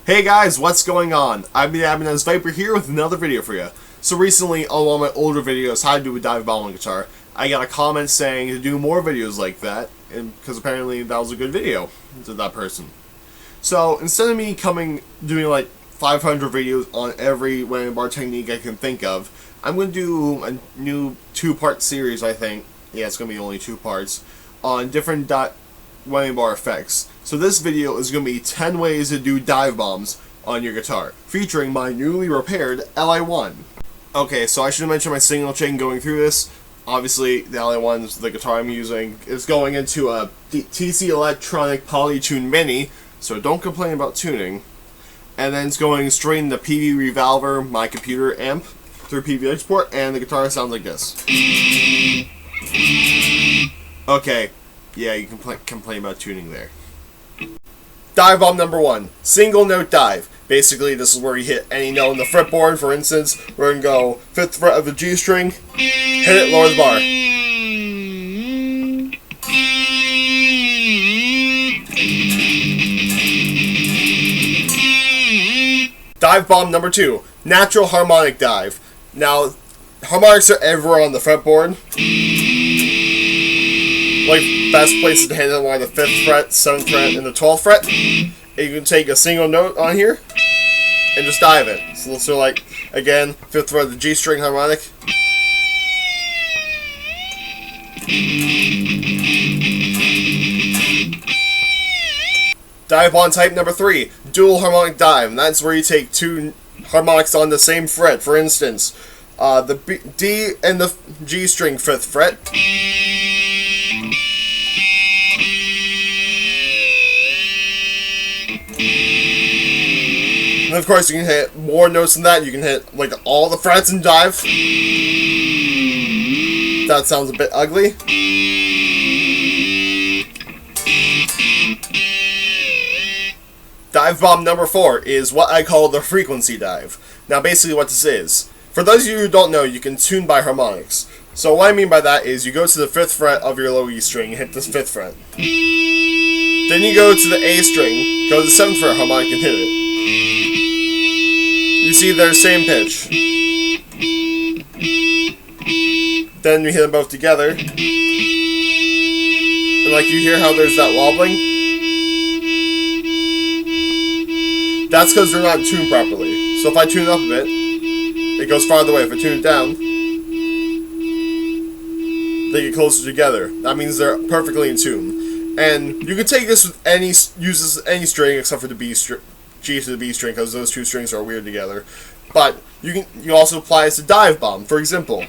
Hey guys, what's going on? I'm the Admin Viper here with another video for you. So recently, on one of my older videos, how to do a dive bomb on guitar, I got a comment saying to do more videos like that, and because apparently that was a good video to that person. So instead of me doing like 500 videos on every whammy bar technique I can think of, I'm going to do a new 2-part series, I think. Yeah, it's going to be only 2 parts, on different whammy bar effects. So this video is going to be 10 ways to do dive bombs on your guitar, featuring my newly repaired LI1. Okay, so I should mention my signal chain going through this. Obviously, the LI1 is the guitar I'm using. It's going into a TC Electronic Polytune Mini, so don't complain about tuning. And then it's going straight into PV Revolver, my computer amp, through PV port, and the guitar sounds like this. Okay, yeah, you can complain about tuning there. Dive bomb number 1, single note dive. Basically, this is where you hit any note on the fretboard. For instance, we're going to go 5th fret of the G string, hit it, lower the bar. Dive bomb number 2, natural harmonic dive. Now, harmonics are everywhere on the fretboard. Like, best places to hit it are the 5th fret, 7th fret, and the 12th fret. And you can take a single note on here and just dive it. So like, again, 5th fret of the G string harmonic. Dive bomb type number 3, dual harmonic dive. And that's where you take 2 harmonics on the same fret. For instance, the D and the G string 5th fret. And of course, you can hit more notes than that. You can hit like all the frets and dive. That sounds a bit ugly. Dive bomb number 4 is what I call the frequency dive. Now, basically what this is, for those of you who don't know, you can tune by harmonics. So what I mean by that is you go to the 5th fret of your low E string and hit this 5th fret. Then you go to the A string, go to the 7th fret harmonic and hit it. You see they're same pitch. Then you hit them both together. And like you hear how there's that wobbling? That's because they're not tuned properly. So if I tune it up a bit, it goes farther away. If I tune it down, they get closer together. That means they're perfectly in tune. And you can take this with use this with any string except for the G to the B string, because those 2 strings are weird together. But you can also apply this to dive bomb. For example,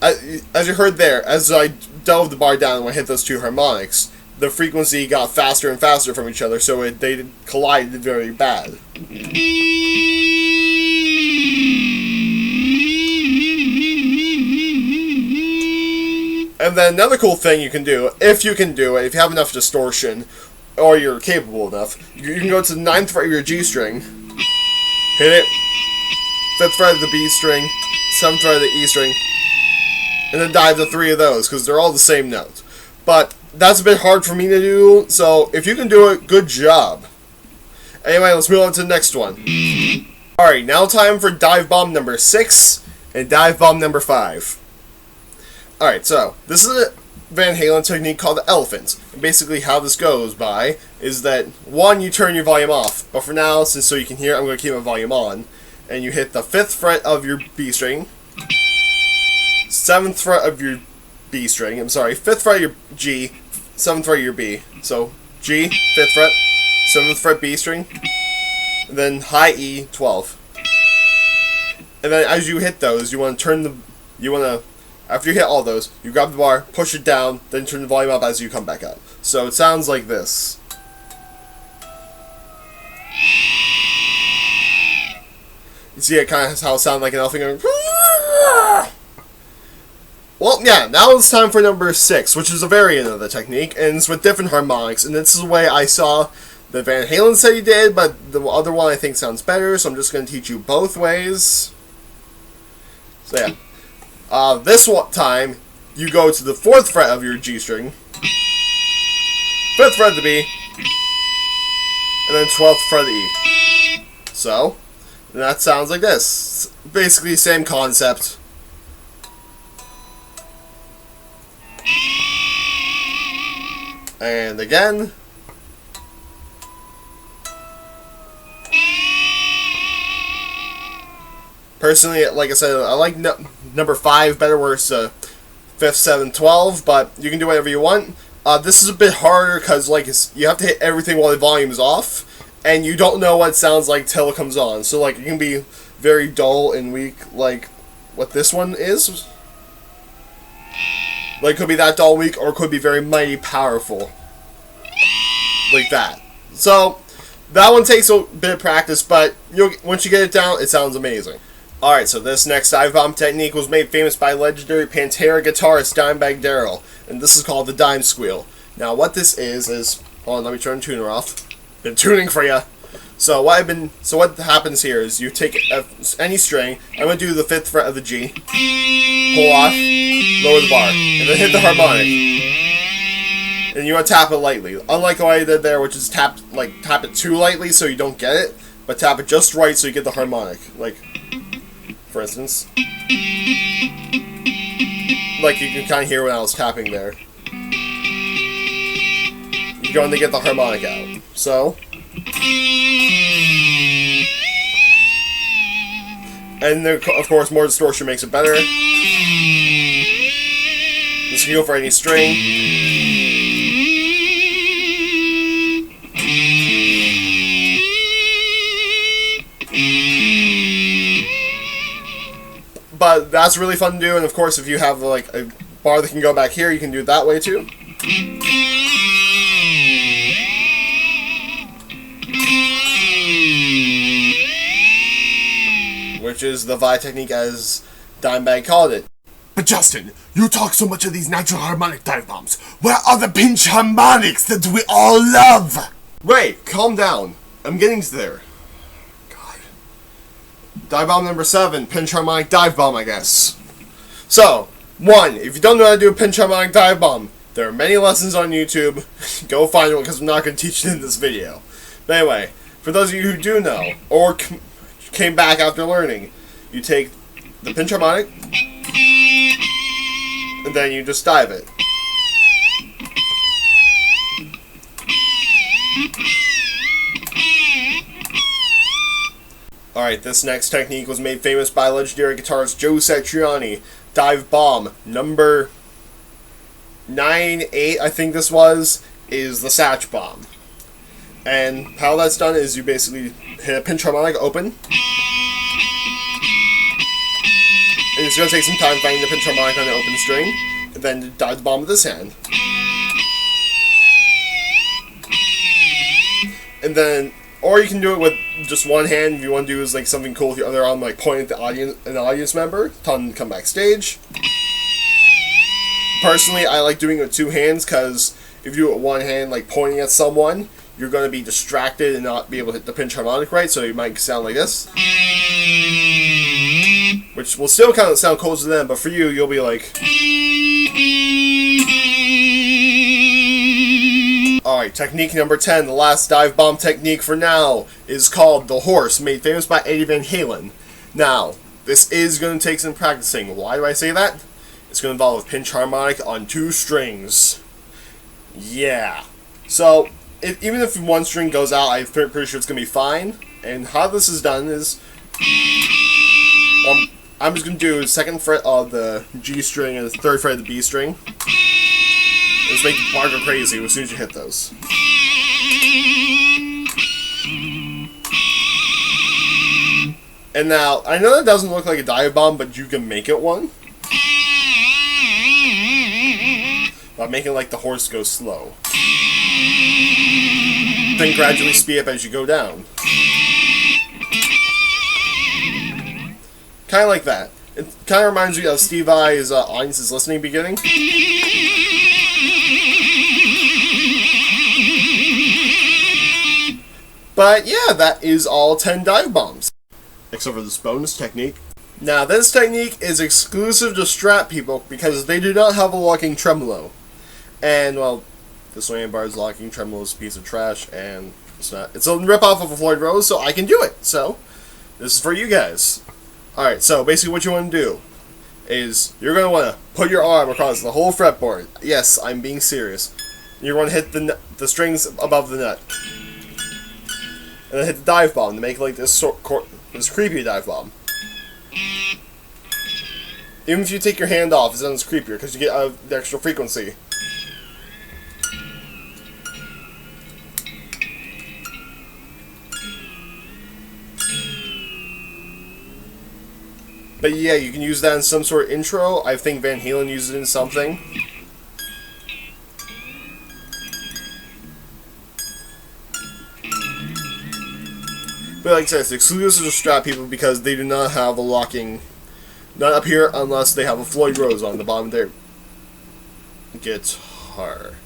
as you heard there, as I dove the bar down when I hit those 2 harmonics, the frequency got faster and faster from each other, so they collided very bad. And then another cool thing you can do, if you can do it, if you have enough distortion, or you're capable enough, you can go to the 9th fret of your G string, hit it, 5th fret of the B string, 7th fret of the E string, and then dive the 3 of those, because they're all the same note. But that's a bit hard for me to do, so if you can do it, good job. Anyway, let's move on to the next one. Alright, now time for dive bomb number 6 and dive bomb number 5. Alright, so this is a Van Halen technique called the elephant. And basically how this goes by is that, 1, you turn your volume off, but for now, since so you can hear, I'm going to keep my volume on. And you hit the 5th fret of your B string, 7th fret of your B string, 5th fret of your G, 7th fret of your B. So G, 5th fret, 7th fret B string, and then high E, 12. And then as you hit those, you want to after you hit all those, you grab the bar, push it down, then turn the volume up as you come back up. So it sounds like this. You see it kind of how it sounds like an elephant going. Well, yeah, now it's time for number 6, which is a variant of the technique, and it's with different harmonics, and this is the way I saw the Van Halen said he did, but the other one I think sounds better, so I'm just going to teach you both ways. So yeah. This time, you go to the 4th fret of your G string, 5th fret of the B, and then 12th fret of the E. So, that sounds like this. Basically, same concept. And again. Personally, like I said, I like number 5 better, where it's 5th, 7th, 12, but you can do whatever you want. This is a bit harder because you have to hit everything while the volume is off, and you don't know what it sounds like till it comes on. So it can be very dull and weak, like what this one is. It could be that dull weak, or it could be very mighty powerful. Like that. So, that one takes a bit of practice, but once you get it down, it sounds amazing. Alright, so this next dive bomb technique was made famous by legendary Pantera guitarist Dimebag Darrell, and this is called the dime squeal. Now, what this is, hold on, let me turn the tuner off. Been tuning for ya. So what happens here is you take any string. I'm gonna do the 5th fret of the G, pull off, lower the bar, and then hit the harmonic. And you want to tap it lightly, unlike what I did there, which is tap it too lightly so you don't get it, but tap it just right so you get the harmonic. For instance, you can kind of hear when I was tapping there. You're going to get the harmonic out. So, and then, of course, more distortion makes it better. This can go for any string. But that's really fun to do, and of course, if you have a bar that can go back here, you can do it that way too. Which is the Vi technique as Dimebag called it. But Justin, you talk so much of these natural harmonic dive bombs. Where are the pinch harmonics that we all love? Wait, calm down. I'm getting to there. Dive bomb number 7, pinch harmonic dive bomb, I guess. So, 1, if you don't know how to do a pinch harmonic dive bomb, there are many lessons on YouTube. Go find one because I'm not going to teach it in this video. But anyway, for those of you who do know, or came back after learning, you take the pinch harmonic, and then you just dive it. Alright, this next technique was made famous by legendary guitarist Joe Satriani. Dive bomb number 9, 8, I think this was, is the Satch Bomb. And how that's done is you basically hit a pinch harmonic open. And it's going to take some time finding the pinch harmonic on the open string. And then dive the bomb with this hand. And then, or you can do it with just one hand if you want to do something cool with your other arm, pointing at an audience member, tell them to come backstage. Personally, I like doing it with 2 hands because if you do it with one hand, pointing at someone, you're going to be distracted and not be able to hit the pinch harmonic right, so you might sound like this. Which will still kind of sound cool to them, but for you, you'll be like... Alright, technique number 10, the last dive bomb technique for now, is called the horse, made famous by Eddie Van Halen. Now, this is going to take some practicing. Why do I say that? It's going to involve a pinch harmonic on 2 strings. Yeah. So, even if one string goes out, I'm pretty sure it's going to be fine. And how this is done is... I'm just going to do the 2nd fret of the G string and the 3rd fret of the B string. Just make the bar go crazy as soon as you hit those. And now, I know that doesn't look like a dive bomb, but you can make it one. By making the horse go slow. Then gradually speed up as you go down. Kind of like that. It kind of reminds me of Steve Vai's Audience is Listening beginning. But yeah, that is all 10 dive bombs. Except for this bonus technique. Now, this technique is exclusive to Strat people because they do not have a walking tremolo. And, well, The swinging bar is locking, tremolo is a piece of trash, and it's not. It's a ripoff of a Floyd Rose, so I can do it. So, this is for you guys. Alright, so basically what you want to do is you're going to want to put your arm across the whole fretboard. Yes, I'm being serious. You're going to hit the strings above the nut. And then hit the dive bomb to make like this creepy dive bomb. Even if you take your hand off, it sounds creepier because you get the extra frequency. But yeah, you can use that in some sort of intro. I think Van Halen used it in something. But like I said, it's exclusive to strap people because they do not have a locking, not up here unless they have a Floyd Rose on the bottom of their guitar.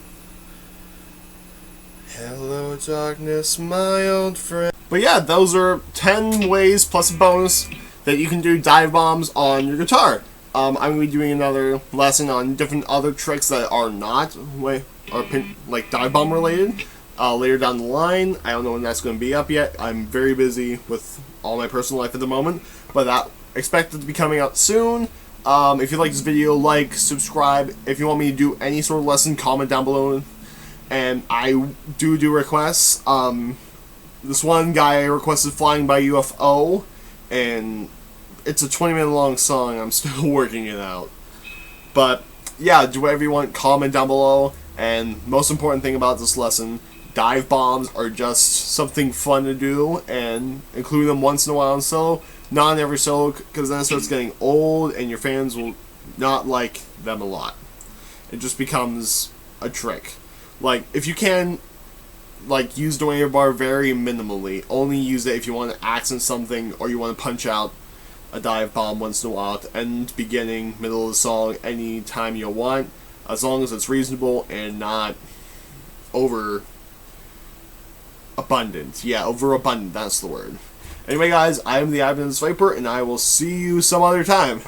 Hello darkness, my old friend. But yeah, those are 10 ways plus a bonus that you can do dive bombs on your guitar. I'm going to be doing another lesson on different other tricks that are not like dive bomb related later down the line. I don't know when that's going to be up yet. I'm very busy with all my personal life at the moment, but that expected to be coming out soon. If you like this video, like, subscribe. If you want me to do any sort of lesson, comment down below. And I do requests. This one guy requested Flying by UFO, and it's a 20-minute long song. I'm still working it out. But yeah, do whatever you want, comment down below. And most important thing about this lesson, dive bombs are just something fun to do, and include them once in a while on solo, not on every solo, because then it starts getting old and your fans will not like them a lot. It just becomes a trick. Like, if you can, like, use the whammy bar very minimally, only use it if you want to accent something or you want to punch out a dive bomb once in a while at the end, beginning, middle of the song, any time you want, as long as it's reasonable and not over abundant. Yeah, overabundant, that's the word. Anyway guys, I am the Viper, and I will see you some other time.